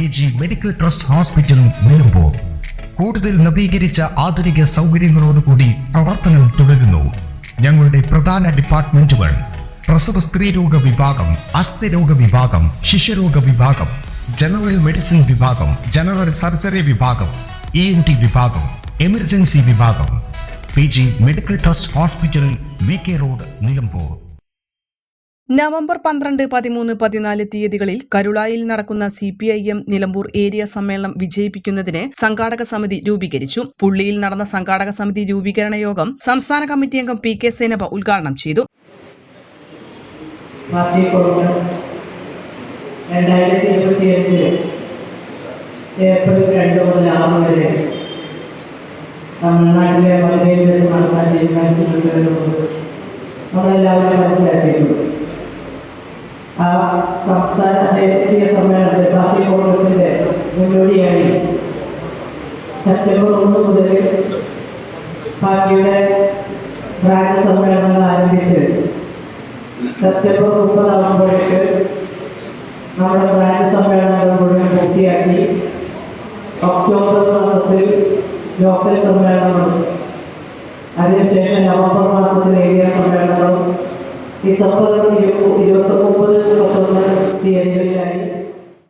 PG medical trust hospital Nilambur കൂടുതൽ നവീകരിച്ച ആധുനിക സൗകര്യങ്ങളോടുകൂടി പ്രവർത്തനം തുടരുന്നു. ഞങ്ങളുടെ പ്രധാന ഡിപ്പാർട്ട്മെന്റുകൾ പ്രസവ സ്ത്രീരോഗ വിഭാഗം, അസ്ഥിരോഗ വിഭാഗം, ശിശുരോഗ വിഭാഗം, ജനറൽ മെഡിസിൻ വിഭാഗം, ജനറൽ സർജറി വിഭാഗം, ENT വിഭാഗം, എമർജൻസി വിഭാഗം. PG medical trust hospital, VK road, Nilambur. November 12, 13, 14 തീയതികളിൽ കരുളായിൽ നടക്കുന്ന CPIM നിലമ്പൂർ ഏരിയ സമ്മേളനം വിജയിപ്പിക്കുന്നതിന് സംഘാടക സമിതി രൂപീകരിച്ചു. പുള്ളിയിൽ നടന്ന സംഘാടക സമിതി രൂപീകരണ യോഗം സംസ്ഥാന കമ്മിറ്റി അംഗം PK സേനബ ഉദ്ഘാടനം ചെയ്തു. ഏപ്രിൽ 2 മുതൽ 6 വരെ തമിഴ്നാട്ടിലെ മധുരയിൽ വെച്ച് നടത്താൻ തീരുമാനിച്ചിട്ടുണ്ടെന്നത് നമ്മളെല്ലാവരും മനസ്സിലാക്കിയിട്ടുണ്ട്. ആ സംസ്ഥാന ദേശീയ സമ്മേളനത്തിൽ പാർട്ടി കോൺഗ്രസിന്റെ മുന്നോടിയായി സെപ്റ്റംബർ 1 മുതൽ പാർട്ടിയുടെ ബ്രാഞ്ച് സമ്മേളനങ്ങൾ ആരംഭിച്ച് സെപ്റ്റംബർ 30 ആകുമ്പോഴേക്ക് നമ്മുടെ ബ്രാഞ്ച് സമ്മേളനങ്ങൾ മുഴുവൻ പൂർത്തിയാക്കി ഒക്ടോബർ മാസത്തിൽ ലോക്കൽ സമ്മേളനങ്ങളും അതിനുശേഷം നവംബർ മാസത്തിൽ ഏരിയ സമ്മേളനങ്ങളും ഡിസംബർ 29-31 തീയതികളിലായി.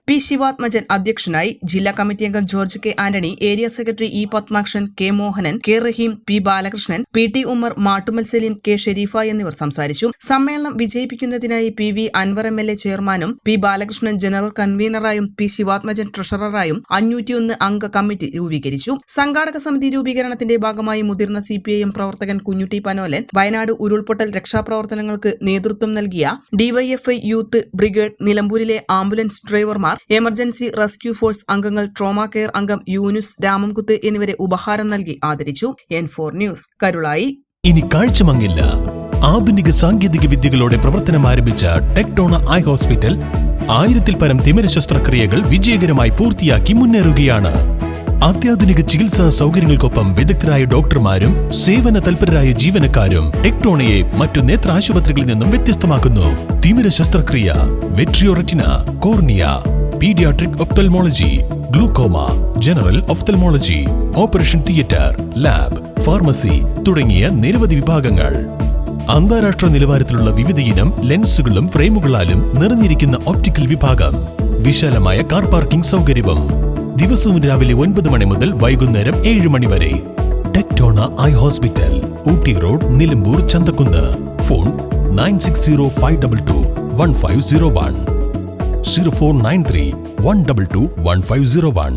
P. ശിവാത്മജൻ അധ്യക്ഷനായി. ജില്ലാ കമ്മിറ്റി അംഗം George K. Antony, area secretary E. Padmakshan, K. Mohanan, K. Raheem, P. Balakrishnan, PT Ummer, Mattumal Saleem, K. Sherifa എന്നിവർ സംസാരിച്ചു. സമ്മേളനം വിജയിപ്പിക്കുന്നതിനായി PV അൻവർ MLA ചെയർമാനും P. ബാലകൃഷ്ണൻ ജനറൽ കൺവീനറായും P. ശിവാത്മജൻ ട്രഷററായും 501 അംഗ കമ്മിറ്റി രൂപീകരിച്ചു. സംഘാടക സമിതി രൂപീകരണത്തിന്റെ ഭാഗമായി മുതിർന്ന CPIM പ്രവർത്തകൻ കുഞ്ഞുട്ടി പനോലൻ വയനാട് ഉരുൾപൊട്ടൽ രക്ഷാപ്രവർത്തനങ്ങൾക്ക് നേതൃത്വം നൽകിയ DYFI യൂത്ത് ബ്രിഗേഡ്, നിലമ്പൂരിലെ ആംബുലൻസ് ഡ്രൈവർമാർ, എമർജൻസി റെസ്ക്യൂ ഫോഴ്സ് അംഗങ്ങൾ, ട്രോമ കെയർ അംഗം യൂനുസ് രാമംകുത്ത് എന്നിവരെ ഉപഹാരം നൽകി ആദരിച്ചു. N4 news, Karulai. ഇനി കാഴ്ചമങ്ങില്ല. ആധുനിക സാങ്കേതിക വിദ്യകളോടെ പ്രവർത്തനം ആരംഭിച്ച ടെക്ടോണ ഐ ഹോസ്പിറ്റൽ 1000-ൽ പരം തിമിര ശസ്ത്രക്രിയകൾ വിജയകരമായി പൂർത്തിയാക്കി മുന്നേറുകയാണ്. അത്യാധുനിക ചികിത്സാ സൗകര്യങ്ങൾക്കൊപ്പം വിദഗ്ധരായ ഡോക്ടർമാരും സേവന തൽപരരായ ജീവനക്കാരും ടെക്ടോണയെ മറ്റു നേത്ര ആശുപത്രികളിൽ നിന്നും വ്യത്യസ്തമാക്കുന്നു. തിമിര ശസ്ത്രക്രിയ, vitreoretina, cornea, paediatric ophthalmology, glaucoma, general ophthalmology, operation theatre, lab, pharmacy തുടങ്ങിയ നിരവധി വിഭാഗങ്ങൾ. അന്താരാഷ്ട്ര നിലവാരത്തിലുള്ള വിവിധയിനം ലെൻസുകളും ഫ്രെയിമുകളാലും നിറഞ്ഞിരിക്കുന്ന ഒപ്റ്റിക്കൽ വിഭാഗം, വിശാലമായ കാർ പാർക്കിംഗ് സൗകര്യവും. ദിവസവും രാവിലെ 9 മണി മുതൽ വൈകുന്നേരം 7 മണി വരെ. Tectona Eye Hospital, Ooty road, Nilambur, Chanthakunnu. Phone 9605221501, 0493 122 1501.